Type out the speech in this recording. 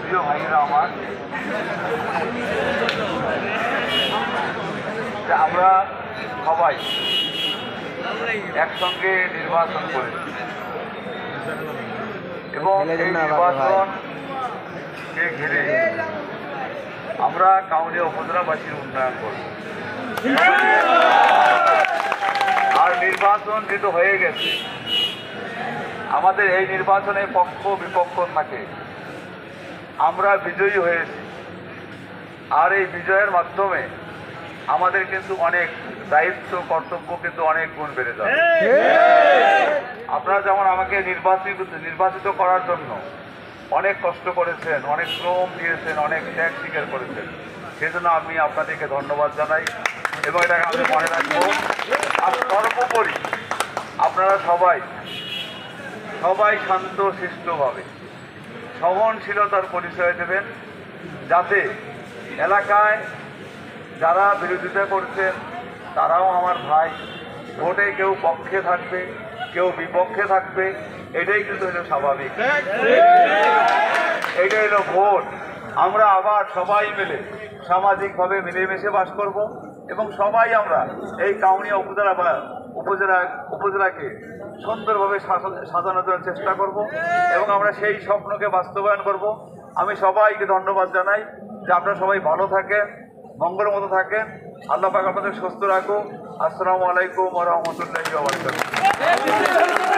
প্রিয় ভাইয়েরা আমার, যে আমরা সবাই একসঙ্গে নির্বাচন করেছি এবং এই নির্বাচনকে ঘিরে আমরা কাউনিয়া উপজেলাবাসীর উন্নয়ন করব। আর নির্বাচন যেহেতু হয়ে গেছে, আমাদের এই নির্বাচনে পক্ষ বিপক্ষ থাকে, আমরা বিজয়ী হয়েছি। আর এই বিজয়ের মাধ্যমে আমাদের কিন্তু অনেক দায়িত্ব কর্তব্য কিন্তু অনেক গুণ বেড়ে যাবে। আপনারা যেমন আমাকে নির্বাচিত করার জন্য অনেক কষ্ট করেছেন, অনেক শ্রম দিয়েছেন, অনেক ত্যাগ স্বীকার করেছেন, সেজন্য আমি আপনাদেরকে ধন্যবাদ জানাই এবং এটাকে আমি মনে রাখবো। আর সর্বোপরি আপনারা সবাই শান্ত শিষ্টভাবে সহনশীলতার পরিচয় দেবেন, যাতে এলাকায় যারা বিরোধিতা করছেন তারাও আমার ভাই। ভোটে কেউ পক্ষে থাকবে, কেউ বিপক্ষে থাকবে, এটাই কিন্তু হলো স্বাভাবিক, এটাই হলো ভোট। আমরা আবার সবাই মিলে সামাজিকভাবে মিলেমিশে বাস করব এবং সবাই আমরা এই কাউনিয়া উপজেলাকে সুন্দরভাবে সাজানোর জন্য চেষ্টা করব এবং আমরা সেই স্বপ্নকে বাস্তবায়ন করব। আমি সবাইকে ধন্যবাদ জানাই যে আপনারা সবাই ভালো থাকেন, মঙ্গলের মতো থাকেন। আল্লাহ পাক আপনাদের সুস্থ রাখুন। আসসালামু আলাইকুম ওয়া রাহমাতুল্লাহি ওয়া বারাকাতুহু।